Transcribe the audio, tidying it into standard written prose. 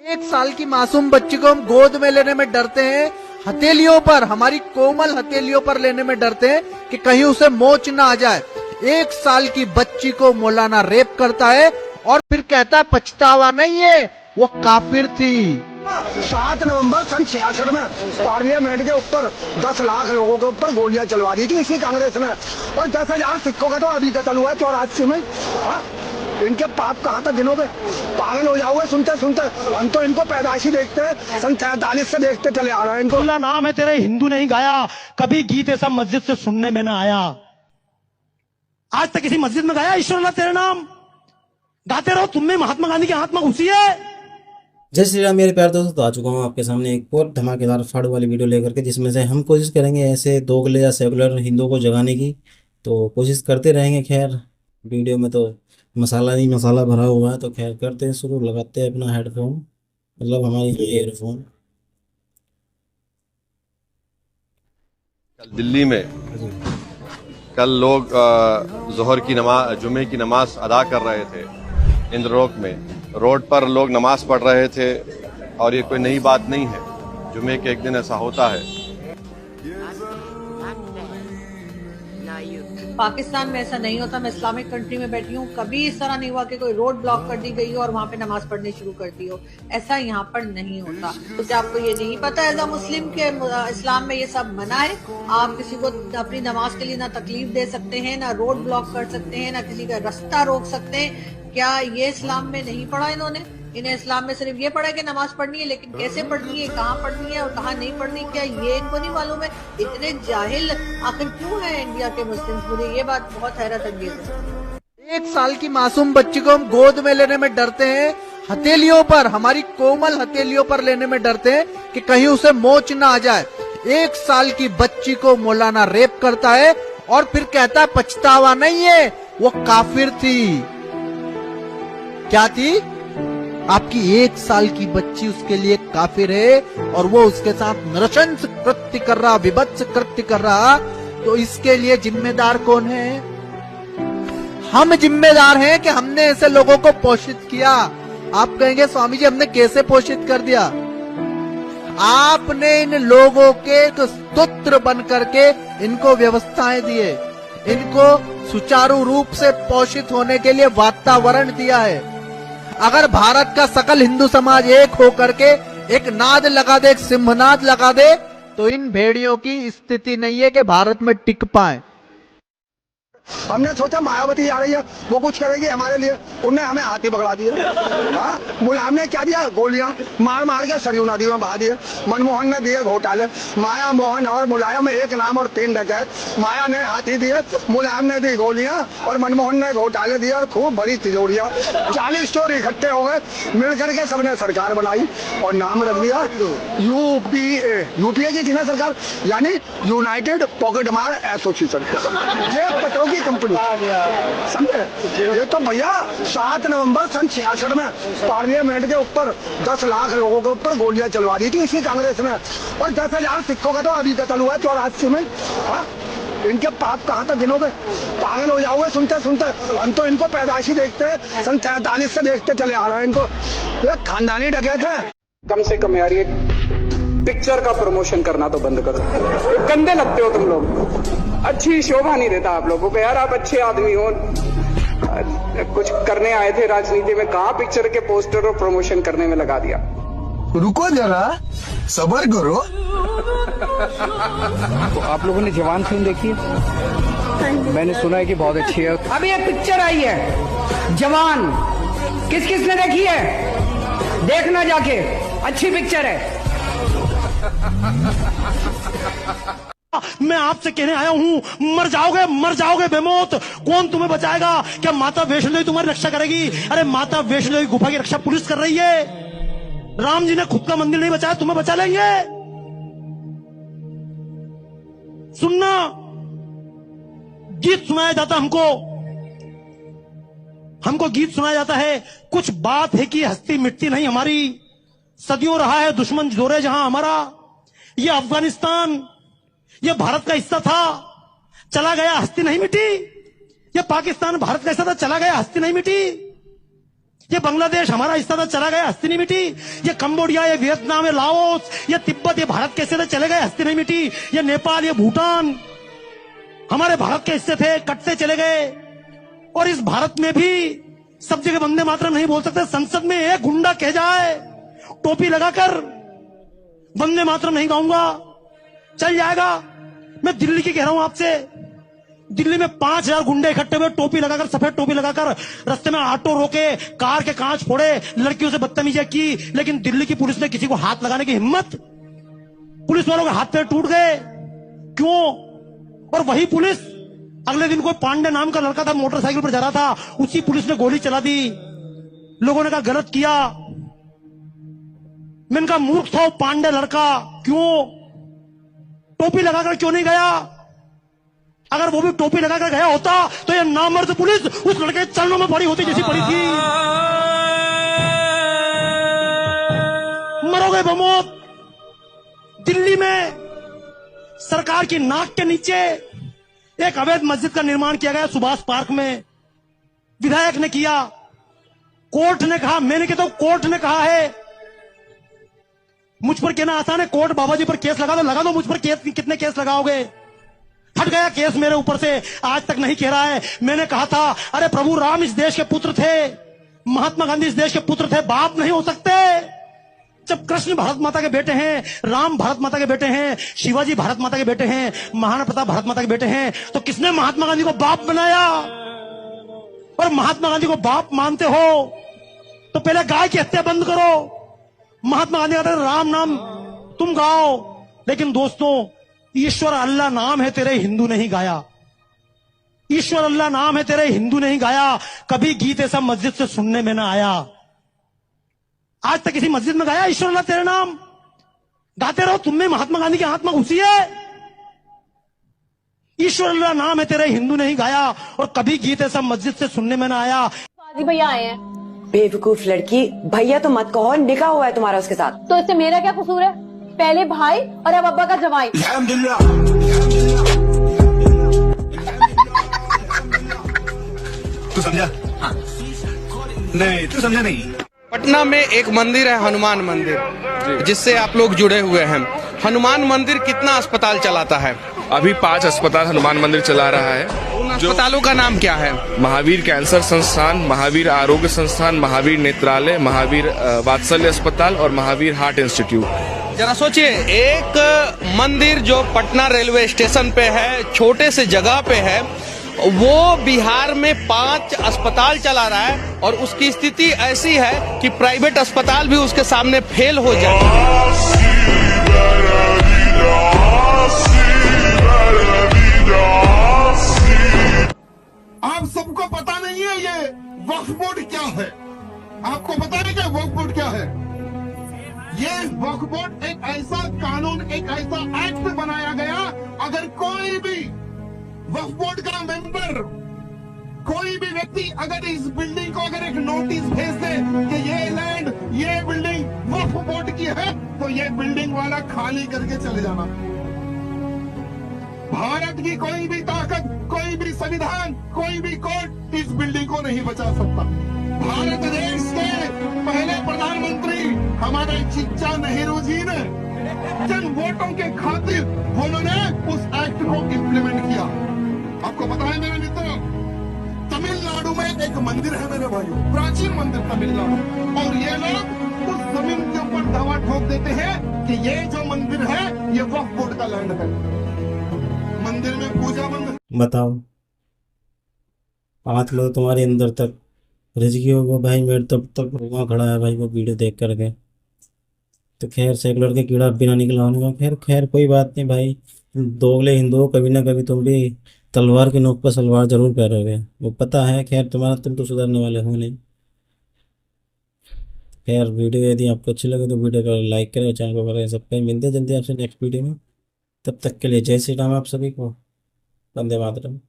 एक साल की मासूम बच्ची को हम गोद में लेने में डरते हैं, हथेलियों पर, हमारी कोमल हथेलियों पर लेने में डरते हैं कि कहीं उसे मोच ना आ जाए। एक साल की बच्ची को मौलाना रेप करता है और फिर कहता है पछतावा नहीं है, वो काफिर थी। 7 नवंबर सन 66 में पार्लियामेंट के ऊपर 10 लाख लोगों के ऊपर गोलियां चलवा दी थी इसी कांग्रेस ने, और 10,000 सिक्कों का तो अभी तक हुआ है 84 में। इनके पाप कहाँ तक गिनोगे? पागल हो जाओगे सुनते सुनते। हम तो इनको पैदाइशी देखते हैं, सन 43 से देखते चले आ रहे हैं इनको। अल्लाह नाम है तेरे हिंदू नहीं गाया, कभी गीत ऐसा मस्जिद से सुनने में ना आया। आज तक किसी मस्जिद में गाया ईश्वर अल्लाह तेरे नाम? गाते रहो, तुम में महात्मा गांधी की आत्मा घुसी है। जय श्री राम मेरे प्यारे दोस्तों, तो आ चुका हूँ आपके सामने एक और धमाकेदार फाड़ू वाली वीडियो लेकर के, जिसमें से हम कोशिश करेंगे ऐसे दोगले या सेकुलर हिंदुओं को जगाने की। तो कोशिश करते रहेंगे। खैर वीडियो में तो मसाला ही मसाला भरा हुआ है, तो खैर करते हैं शुरू। लगाते हैं अपना हेडफोन, मतलब हमारी ईयरफोन। कल दिल्ली में कल लोग जोहर की नमाज, जुमे की नमाज अदा कर रहे थे इंद्रलोक में। रोड पर लोग नमाज पढ़ रहे थे और ये कोई नई बात नहीं है, जुमे के एक दिन ऐसा होता है। पाकिस्तान में ऐसा नहीं होता। मैं इस्लामिक कंट्री में बैठी हूँ, कभी इस तरह नहीं हुआ कि कोई रोड ब्लॉक कर दी गई हो और वहाँ पे नमाज पढ़नी शुरू कर दी हो। ऐसा यहाँ पर नहीं होता। तो क्या आपको ये नहीं पता एज अ मुस्लिम के इस्लाम में ये सब मना है? आप किसी को अपनी नमाज के लिए ना तकलीफ दे सकते हैं, ना रोड ब्लॉक कर सकते हैं, ना किसी का रास्ता रोक सकते हैं। क्या ये इस्लाम में नहीं पढ़ा इन्होंने? इन्हें इस्लाम में सिर्फ ये पढ़ा है कि नमाज पढ़नी है, लेकिन कैसे पढ़नी है, कहाँ पढ़नी है और कहाँ नहीं पढ़नी, क्या ये इनको नहीं मालूम है? इतने जाहिल आखिर क्यों है इंडिया के मुस्लिम्स? मुझे ये बात बहुत हैरत अंगेज है। एक साल की मासूम बच्ची को हम गोद में लेने में डरते हैं, हथेलियों पर, हमारी कोमल हथेलियों पर लेने में डरते हैं कि कहीं उसे मोच ना आ जाए। एक साल की बच्ची को मौलाना रेप करता है और फिर कहता है पछतावा नहीं है, वो काफिर थी। क्या थी? आपकी 1 साल की बच्ची उसके लिए काफिर है और वो उसके साथ नृशंस कृत्य कर रहा, विभत्स कृत्य कर रहा। तो इसके लिए जिम्मेदार कौन है? हम जिम्मेदार हैं कि हमने ऐसे लोगों को पोषित किया। आप कहेंगे स्वामी जी हमने कैसे पोषित कर दिया? आपने इन लोगों के स्तोत्र बन करके इनको व्यवस्थाएं दिए, इनको सुचारू रूप से पोषित होने के लिए वातावरण दिया है। अगर भारत का सकल हिंदू समाज एक होकर के एक नाद लगा दे, एक सिंहनाद लगा दे, तो इन भेड़ियों की स्थिति नहीं है कि भारत में टिक पाए। हमने सोचा मायावती आ रही है, वो कुछ करेगी हमारे लिए, उन्हें हमें हाथी पकड़ा दिया। मुलायम ने क्या दिया? गोलियां मार मार के सरयू नदी में बहा दिए। मनमोहन ने दिए घोटाले, माया, मोहन और मुलायम एक नाम और 3 डकैत। माया ने हाथी दिए, मुलायम ने दी गोलियां और मनमोहन ने घोटाले दिए और खूब बड़ी तिजोरियां। 40 स्टोर इकट्ठे हो गए, मिलकर के सबने सरकार बनाई और नाम रख दिया यूपीए। यूपीए की थी ना सरकार, यानी यूनाइटेड पॉकेट मार एसोसिएशन। ये पटों की कंपनी, समझे? ये तो भैया 7 नवंबर सन 66 में पार्लियामेंट के ऊपर 10 लाख लोगों के ऊपर गोलियां चलवा दी थी इसी कांग्रेस ने, और 10,000 सिक्कों का तो अभी तक हुआ है 84 में। इनके पाप कहाँ तक गिनोगे? पागल हो जाओगे सुनते सुनते। हम तो इनको पैदाइशी देखते हैं, सन 43 से देखते चले आ रहे हैं इनको। ये खानदानी डकैत है। कम से कम यार ये पिक्चर का प्रमोशन करना तो बंद करो। गंदे लगते हो तुम लोग, अच्छी शोभा नहीं देता आप लोगों को। यार आप अच्छे आदमी हो, कुछ करने आए थे राजनीति में, कहाँ पिक्चर के पोस्टर और प्रमोशन करने में लगा दिया? रुको जरा, सब्र करो। तो आप लोगों ने जवान फिल्म देखी है? मैंने सुना है कि बहुत अच्छी है। अभी एक पिक्चर आई है जवान, किस किस ने देखी है? देखना जाके, अच्छी पिक्चर है। मैं आपसे कहने आया हूं, मर जाओगे बेमौत। कौन तुम्हें बचाएगा? क्या माता वैष्णो देवी तुम्हारी रक्षा करेगी? अरे माता वैष्णो देवी गुफा की रक्षा पुलिस कर रही है। राम जी ने खुद का मंदिर नहीं बचाया, तुम्हें बचा लेंगे। सुनना, गीत सुनाया जाता हमको गीत सुनाया जाता है। कुछ बात है कि हस्ती मिटती नहीं हमारी, सदियों रहा है दुश्मन जोरे जहां हमारा। ये अफगानिस्तान, ये भारत का हिस्सा था, चला गया हस्ती नहीं मिटी। ये पाकिस्तान भारत का हिस्सा था, चला गया हस्ती नहीं मिटी। ये बांग्लादेश हमारा हिस्सा था, चला गया, हस्ती नहीं मिटी। ये कंबोडिया, ये वियतनाम, ये लाओस, ये तिब्बत, ये भारत के हिस्से थे, चले गए, हस्ती नहीं मिटी। ये नेपाल, ये भूटान हमारे भारत के हिस्से थे, कटते चले गए। और इस भारत में भी सब जगह वंदे मातरम नहीं बोल सकते। संसद में एक गुंडा कह जाए टोपी लगाकर वंदे मातरम नहीं गाऊंगा, चल जाएगा। मैं दिल्ली की कह रहा हूं आपसे, दिल्ली में 5000 गुंडे इकट्ठे हुए, टोपी लगाकर, सफेद टोपी लगाकर रास्ते में ऑटो रोके, कार के कांच फोड़े, लड़कियों से बदतमीजी की, लेकिन दिल्ली की पुलिस ने किसी को हाथ लगाने की हिम्मत? पुलिस वालों के हाथ पैर टूट गए, क्यों? और वही पुलिस अगले दिन कोई पांडे नाम का लड़का था, मोटरसाइकिल पर जा रहा था, उसी पुलिस ने गोली चला दी। लोगों ने कहा गलत किया। मैंने कहा मूर्ख था वो पांडे लड़का, क्यों? टोपी लगाकर क्यों नहीं गया? अगर वो भी टोपी लगाकर गया होता तो ये नामर्द पुलिस उस लड़के के चरणों में पड़ी होती जैसी पड़ी थी। मरोगे बमौत। दिल्ली में सरकार की नाक के नीचे एक अवैध मस्जिद का निर्माण किया गया सुभाष पार्क में। विधायक ने किया, कोर्ट ने कहा, मैंने कहता हूं कोर्ट ने कहा है। मुझ पर कहना आसान है, कोर्ट बाबाजी पर केस लगा दो, मुझ पर केस, कितने केस लगाओगे? हट गया केस मेरे ऊपर से, आज तक नहीं कह रहा है। मैंने कहा था, अरे प्रभु राम इस देश के पुत्र थे, महात्मा गांधी इस देश के पुत्र थे, बाप नहीं हो सकते। जब कृष्ण भारत माता के बेटे हैं, राम भारत माता के बेटे हैं, शिवाजी भारत माता के बेटे हैं, महाराणा प्रताप भारत माता के बेटे हैं, तो किसने महात्मा गांधी को बाप बनाया? और महात्मा गांधी को बाप मानते हो तो पहले गाय की हत्या बंद करो। महात्मा गांधी कहते राम नाम तुम गाओ, लेकिन दोस्तों ईश्वर अल्लाह नाम है तेरे, हिंदू नहीं गाया। ईश्वर अल्लाह नाम है तेरे, हिंदू नहीं गाया। कभी गीत ऐसा मस्जिद से सुनने में ना आया। आज तक किसी मस्जिद में गाया ईश्वर अल्लाह तेरे नाम? गाते रहो, तुम में महात्मा गांधी की आत्मा घुसी है। ईश्वर अल्लाह नाम है तेरे, हिंदू नहीं गाया, और कभी गीत ऐसा मस्जिद से सुनने में ना आया। शादी भैया आए हैं। बेवकूफ लड़की, भैया तो मत कहो, निकाह हुआ है तुम्हारा उसके साथ। तो इससे मेरा क्या कसूर है? पहले भाई और अब अब्बा का जवाई। तू समझा? हाँ। नहीं तू समझा नहीं। पटना में एक मंदिर है, हनुमान मंदिर, जिससे आप लोग जुड़े हुए हैं। हनुमान मंदिर कितना अस्पताल चलाता है? अभी 5 अस्पताल हनुमान मंदिर चला रहा है। उन अस्पतालों का नाम क्या है? महावीर कैंसर संस्थान, महावीर आरोग्य संस्थान, महावीर नेत्रालय, महावीर वात्सल्य अस्पताल और महावीर हार्ट इंस्टीट्यूट। जरा सोचिए, एक मंदिर जो पटना रेलवे स्टेशन पे है, छोटे से जगह पे है, वो बिहार में 5 अस्पताल चला रहा है, और उसकी स्थिति ऐसी है कि प्राइवेट अस्पताल भी उसके सामने फेल हो जाए। आप सबको पता नहीं है ये वक्फ बोर्ड क्या है? आपको पता है क्या वक्फ बोर्ड क्या है? ये वक्फ बोर्ड एक ऐसा कानून, एक ऐसा एक्ट बनाया गया, अगर कोई भी वक्फ बोर्ड का मेंबर, कोई भी व्यक्ति अगर इस बिल्डिंग को अगर एक नोटिस भेज दे कि ये लैंड, ये बिल्डिंग वक्फ बोर्ड की है, तो ये बिल्डिंग वाला खाली करके चले जाना। भारत की कोई भी ताकत, कोई भी संविधान, कोई भी कोर्ट इस बिल्डिंग को नहीं बचा सकता। भारत देश के पहले प्रधानमंत्री हमारे चिच्चा नेहरू जी ने जन वोटों के खातिर उन्होंने उस एक्ट को इम्प्लीमेंट किया। आपको पता है मेरे मित्रों, तमिलनाडु में एक मंदिर है मेरे भाइयों, प्राचीन मंदिर तमिलनाडु, और ये लोग उस जमीन के ऊपर दावा ठोक देते हैं कि ये जो मंदिर है ये वक्फ बोर्ड का लैंड है। मंदिर में पूजा बंद। बताओ, 5 लोग तुम्हारे अंदर तक रिजकी होगा भाई। मेरे तब तक वहाँ खड़ा है भाई वो वीडियो देख करके। तो खैर सेकुलर के कीड़ा बिना निकला होने का। खैर कोई बात नहीं भाई, दोगले हिंदुओं, कभी ना कभी तुम भी तलवार की नोक पर सलवार जरूर पैरोगे, वो पता है। खैर तुम्हारा, तुम तो सुधरने वाले हो नहीं। खैर वीडियो यदि आपको अच्छी लगे तो वीडियो को लाइक करें, चैनल को करें सब्सक्राइब। मिलते हैं जल्दी आपसे नेक्स्ट वीडियो में, तब तक के लिए जय श्री राम आप सभी को। वंदे मातरम।